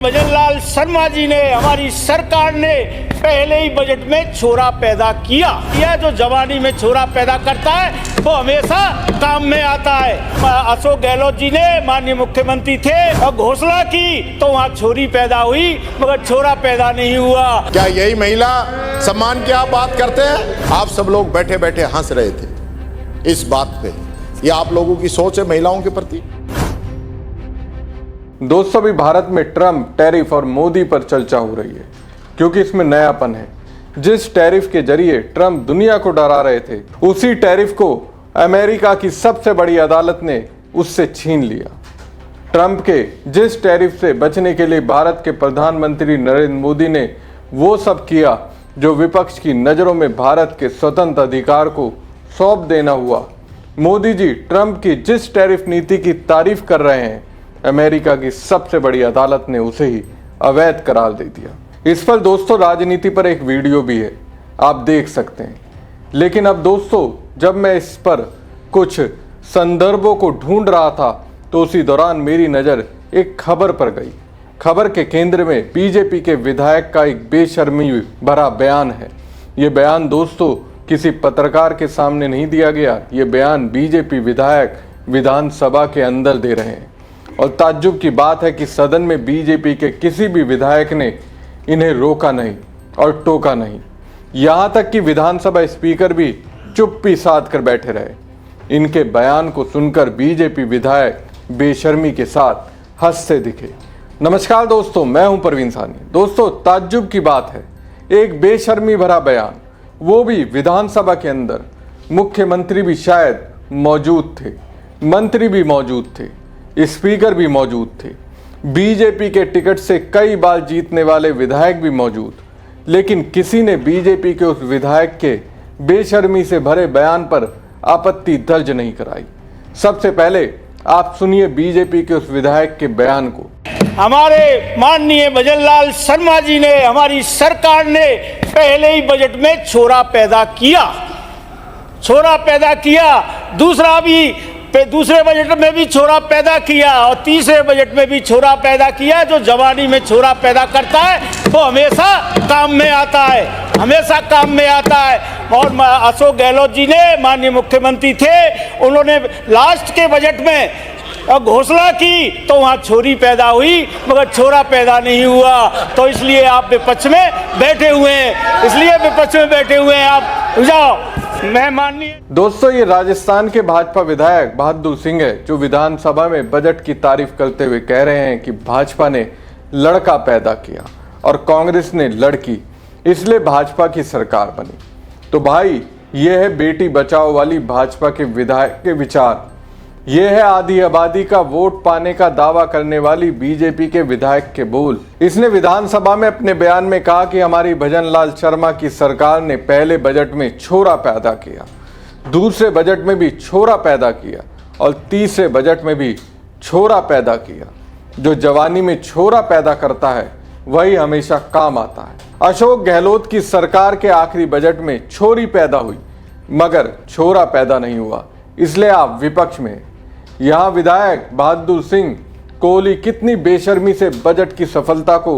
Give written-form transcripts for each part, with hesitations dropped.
भजन लाल शर्मा जी ने, हमारी सरकार ने पहले ही बजट में छोरा पैदा किया। यह जो जवानी में छोरा पैदा करता है वो हमेशा काम में आता है। अशोक गहलोत जी ने, माननीय मुख्यमंत्री थे, और घोषणा की तो वहाँ छोरी पैदा हुई मगर छोरा पैदा नहीं हुआ। क्या यही महिला सम्मान की आप बात करते हैं? आप सब लोग बैठे बैठे हंस रहे थे इस बात पे। ये आप लोगों की सोच है महिलाओं के प्रति? दोस्तों, अभी भारत में ट्रम्प, टैरिफ और मोदी पर चर्चा हो रही है क्योंकि इसमें नयापन है। जिस टैरिफ के जरिए ट्रम्प दुनिया को डरा रहे थे, उसी टैरिफ को अमेरिका की सबसे बड़ी अदालत ने उससे छीन लिया। ट्रम्प के जिस टैरिफ से बचने के लिए भारत के प्रधानमंत्री नरेंद्र मोदी ने वो सब किया जो विपक्ष की नज़रों में भारत के स्वतंत्र अधिकार को सौंप देना हुआ। मोदी जी ट्रम्प की जिस टैरिफ नीति की तारीफ कर रहे हैं, अमेरिका की सबसे बड़ी अदालत ने उसे ही अवैध करार दे दिया। इस पर दोस्तों राजनीति पर एक वीडियो भी है, आप देख सकते हैं। लेकिन अब दोस्तों, जब मैं इस पर कुछ संदर्भों को ढूंढ रहा था तो उसी दौरान मेरी नज़र एक खबर पर गई। खबर के केंद्र में बीजेपी के विधायक का एक बेशर्मी भरा बयान है। ये बयान दोस्तों किसी पत्रकार के सामने नहीं दिया गया, ये बयान बीजेपी विधायक विधानसभा के अंदर दे रहे हैं। और ताज्जुब की बात है कि सदन में बीजेपी के किसी भी विधायक ने इन्हें रोका नहीं और टोका नहीं। यहाँ तक कि विधानसभा स्पीकर भी चुप्पी साध कर बैठे रहे। इनके बयान को सुनकर बीजेपी विधायक बेशर्मी के साथ हंसते दिखे। नमस्कार दोस्तों, मैं हूं प्रवीण सानी। दोस्तों, ताज्जुब की बात है, एक बेशर्मी भरा बयान, वो भी विधानसभा के अंदर। मुख्यमंत्री भी शायद मौजूद थे, मंत्री भी मौजूद थे, स्पीकर भी मौजूद थे, बीजेपी के टिकट से कई बार जीतने वाले विधायक भी मौजूद। लेकिन किसी ने बीजेपी के उस विधायक के बेशर्मी से भरे बयान पर आपत्ति दर्ज नहीं कराई। सबसे पहले आप सुनिए बीजेपी के उस विधायक के बयान को। हमारे माननीय भजन लाल शर्मा जी ने, हमारी सरकार ने पहले ही बजट में छोरा पैदा किया। दूसरे बजट में भी छोरा पैदा किया और तीसरे बजट में भी छोरा पैदा किया। जो जवानी में छोरा पैदा करता है वो हमेशा काम में आता है। और अशोक गहलोत जी ने, माननीय मुख्यमंत्री थे, उन्होंने लास्ट के बजट में घोषणा की तो वहाँ छोरी पैदा हुई मगर छोरा पैदा नहीं हुआ। तो इसलिए आप विपक्ष में बैठे हुए हैं, आप जाओ। मैं माननीय दोस्तों, ये राजस्थान के भाजपा विधायक बहादुर सिंह है जो विधानसभा में बजट की तारीफ करते हुए कह रहे हैं कि भाजपा ने लड़का पैदा किया और कांग्रेस ने लड़की, इसलिए भाजपा की सरकार बनी। तो भाई, ये है बेटी बचाओ वाली भाजपा के विधायक के विचार। ये है आधी आबादी का वोट पाने का दावा करने वाली बीजेपी के विधायक के बोल। इसने विधानसभा में अपने बयान में कहा कि हमारी भजन लाल शर्मा की सरकार ने पहले बजट में छोरा पैदा किया, दूसरे बजट में भी छोरा पैदा किया और तीसरे बजट में भी छोरा पैदा किया। जो जवानी में छोरा पैदा करता है वही हमेशा काम आता है। अशोक गहलोत की सरकार के आखिरी बजट में छोरी पैदा हुई मगर छोरा पैदा नहीं हुआ, इसलिए आप विपक्ष में। यहाँ विधायक बहादुर सिंह कोहली कितनी बेशर्मी से बजट की सफलता को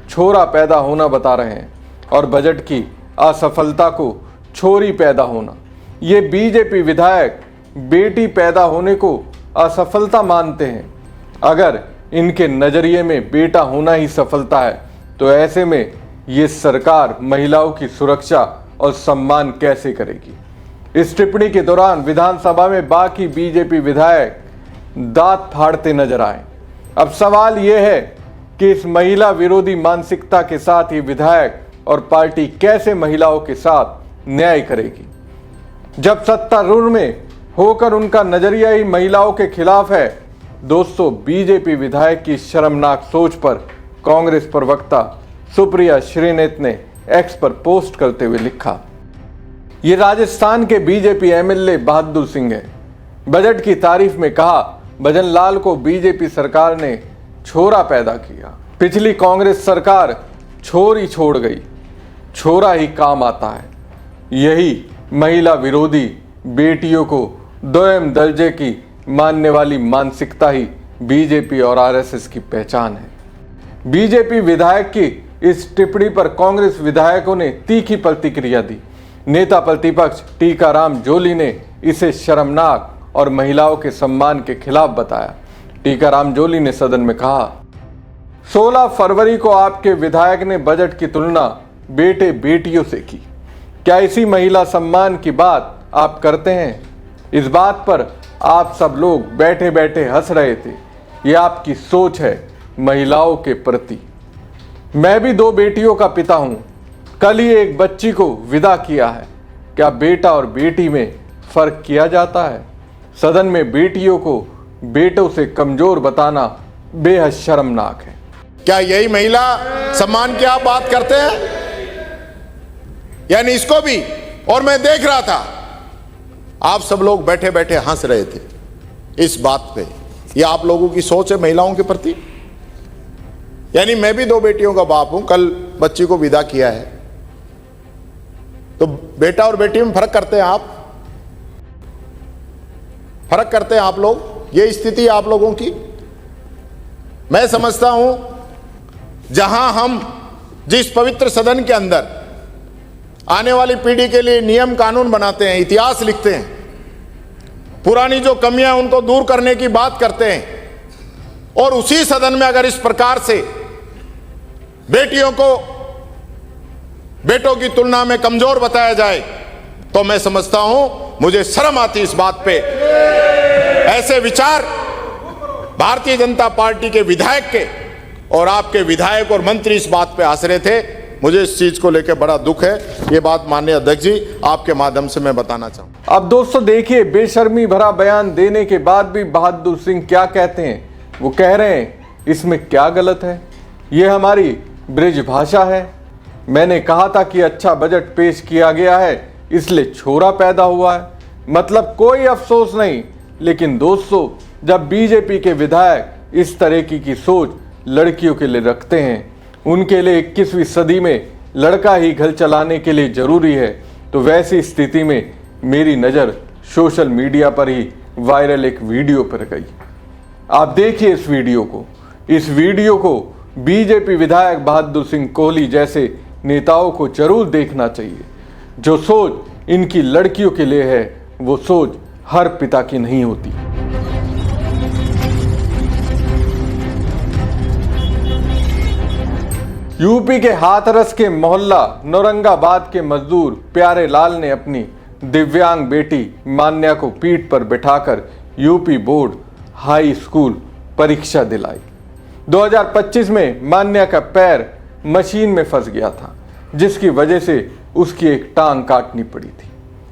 छोरा पैदा होना बता रहे हैं और बजट की असफलता को छोरी पैदा होना। ये बीजेपी विधायक बेटी पैदा होने को असफलता मानते हैं। अगर इनके नज़रिए में बेटा होना ही सफलता है तो ऐसे में ये सरकार महिलाओं की सुरक्षा और सम्मान कैसे करेगी? इस टिप्पणी के दौरान विधानसभा में बाकी बीजेपी विधायक दांत फाड़ते नजर आए। अब सवाल यह है कि इस महिला विरोधी मानसिकता के साथ ये विधायक और पार्टी कैसे महिलाओं के साथ न्याय करेगी, जब सत्तारूढ़ में होकर उनका नजरिया ही महिलाओं के खिलाफ है। दोस्तों, बीजेपी विधायक की शर्मनाक सोच पर कांग्रेस प्रवक्ता सुप्रिया श्रीनेत ने एक्स पर पोस्ट करते हुए लिखा, ये राजस्थान के बीजेपी एमएलए बहादुर सिंह है। बजट की तारीफ में कहा, भजन लाल को बीजेपी सरकार ने छोरा पैदा किया। पिछली कांग्रेस सरकार छोरी छोड़ गई, छोरा ही काम आता है। यही महिला विरोधी, बेटियों को दोयम दर्जे की मानने वाली मानसिकता ही बीजेपी और आरएसएस की पहचान है। बीजेपी विधायक की इस टिप्पणी पर कांग्रेस विधायकों ने तीखी प्रतिक्रिया दी। नेता प्रतिपक्ष टीकाराम जोली ने इसे शर्मनाक और महिलाओं के सम्मान के खिलाफ बताया। टीकाराम जोली ने सदन में कहा, 16 फरवरी को आपके विधायक ने बजट की तुलना बेटे बेटियों से की। क्या इसी महिला सम्मान की बात आप करते हैं? इस बात पर आप सब लोग बैठे बैठे हंस रहे थे। यह आपकी सोच है महिलाओं के प्रति। मैं भी 2 बेटियों का पिता हूं। कल ही एक बच्ची को विदा किया है। क्या बेटा और बेटी में फर्क किया जाता है? सदन में बेटियों को बेटों से कमजोर बताना बेहद शर्मनाक है। क्या यही महिला सम्मान की आप बात करते हैं? यानी इसको भी, और मैं देख रहा था आप सब लोग बैठे बैठे हंस रहे थे इस बात पे। यह आप लोगों की सोच है महिलाओं के प्रति। यानी मैं भी 2 बेटियों का बाप हूं, कल बच्ची को विदा किया है, तो बेटा और बेटी में फर्क करते हैं आप? फर्क करते हैं आप लोग? ये स्थिति है आप लोगों की। मैं समझता हूं जहां हम जिस पवित्र सदन के अंदर आने वाली पीढ़ी के लिए नियम कानून बनाते हैं, इतिहास लिखते हैं, पुरानी जो कमियां हैं उनको दूर करने की बात करते हैं, और उसी सदन में अगर इस प्रकार से बेटियों को बेटों की तुलना में कमजोर बताया जाए तो मैं समझता हूं, मुझे शर्म आती इस बात पे। ऐसे विचार भारतीय जनता पार्टी के विधायक के, और आपके विधायक और मंत्री इस बात पे हंस रहे थे। मुझे इस चीज को लेकर बड़ा दुख है। ये बात माननीय अध्यक्ष जी आपके माध्यम से मैं बताना चाहूँ। अब दोस्तों देखिए, बेशर्मी भरा बयान देने के बाद भी बहादुर सिंह क्या कहते हैं। वो कह रहे हैं इसमें क्या गलत है, ये हमारी ब्रिज भाषा है। मैंने कहा था कि अच्छा बजट पेश किया गया है इसलिए छोरा पैदा हुआ है, मतलब कोई अफसोस नहीं। लेकिन दोस्तों, जब बीजेपी के विधायक इस तरह की सोच लड़कियों के लिए रखते हैं, उनके लिए 21वीं सदी में लड़का ही घर चलाने के लिए जरूरी है, तो वैसी स्थिति में मेरी नज़र सोशल मीडिया पर ही वायरल एक वीडियो पर गई। आप देखिए इस वीडियो को। इस वीडियो को बीजेपी विधायक बहादुर सिंह कोहली जैसे नेताओं को जरूर देखना चाहिए। जो सोच इनकी लड़कियों के लिए है, वो सोच हर पिता की नहीं होती। यूपी के हाथरस के मोहल्ला नौरंगाबाद के मजदूर प्यारे लाल ने अपनी दिव्यांग बेटी मान्या को पीठ पर बिठाकर यूपी बोर्ड हाई स्कूल परीक्षा दिलाई। 2025 में मान्या का पैर मशीन में फंस गया था, जिसकी वजह से उसकी एक टांग काटनी पड़ी थी।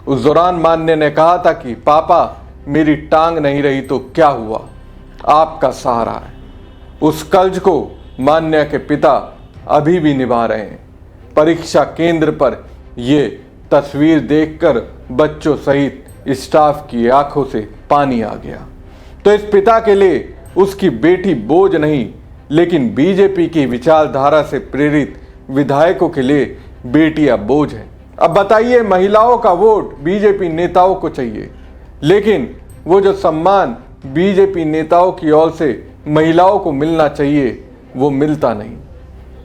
उस दौरान मान्या ने कहा था कि पापा मेरी टांग नहीं रही तो क्या हुआ, आपका सहारा है। उस कर्ज को मान्या के पिता अभी भी निभा रहे हैं। परीक्षा केंद्र पर ये तस्वीर देखकर बच्चों सहित स्टाफ की आंखों से पानी आ गया। तो इस पिता के लिए उसकी बेटी बोझ नहीं, लेकिन बीजेपी की विचारधारा से प्रेरित विधायकों के लिए बेटियां बोझ है। अब बताइए, महिलाओं का वोट बीजेपी नेताओं को चाहिए, लेकिन वो जो सम्मान बीजेपी नेताओं की ओर से महिलाओं को मिलना चाहिए वो मिलता नहीं।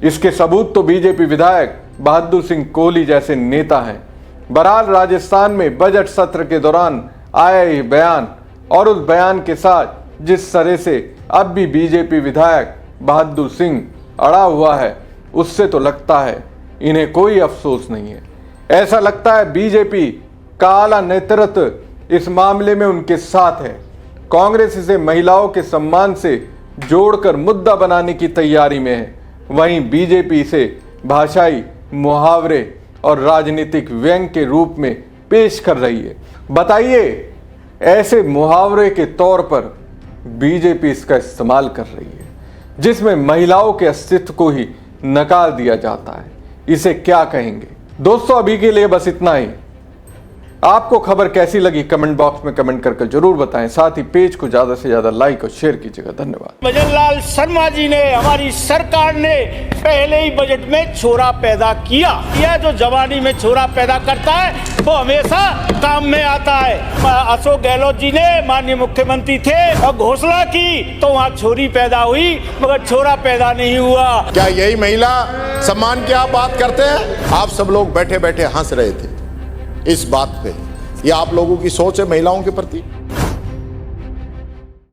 इसके सबूत तो बीजेपी विधायक बहादुर सिंह कोहली जैसे नेता हैं। बहरहाल राजस्थान में बजट सत्र के दौरान आया ये बयान, और उस बयान के साथ जिस तरह से अब भी बीजेपी विधायक बहादुर सिंह अड़ा हुआ है, उससे तो लगता है इन्हें कोई अफसोस नहीं है। ऐसा लगता है बीजेपी का आला नेतृत्व इस मामले में उनके साथ है। कांग्रेस इसे महिलाओं के सम्मान से जोड़कर मुद्दा बनाने की तैयारी में है, वहीं बीजेपी इसे भाषाई मुहावरे और राजनीतिक व्यंग के रूप में पेश कर रही है। बताइए, ऐसे मुहावरे के तौर पर बीजेपी इसका इस्तेमाल कर रही है, जिसमें महिलाओं के अस्तित्व को ही नकार दिया जाता है। इसे क्या कहेंगे? दोस्तों, अभी के लिए बस इतना ही। आपको खबर कैसी लगी कमेंट बॉक्स में कमेंट करके जरूर बताएं। साथ ही पेज को ज्यादा से ज्यादा लाइक और शेयर कीजिएगा। धन्यवाद। भजन लाल शर्मा जी ने, हमारी सरकार ने पहले ही बजट में छोरा पैदा किया। यह जो जवानी में छोरा पैदा करता है वो हमेशा काम में आता है। अशोक गहलोत जी ने, माननीय मुख्यमंत्री थे, और घोषणा की तो वहाँ छोरी पैदा हुई मगर छोरा पैदा नहीं हुआ। क्या यही महिला सम्मान की आप बात करते हैं? आप सब लोग बैठे बैठे हंस रहे थे इस बात पे। ये आप लोगों की सोच है महिलाओं के प्रति?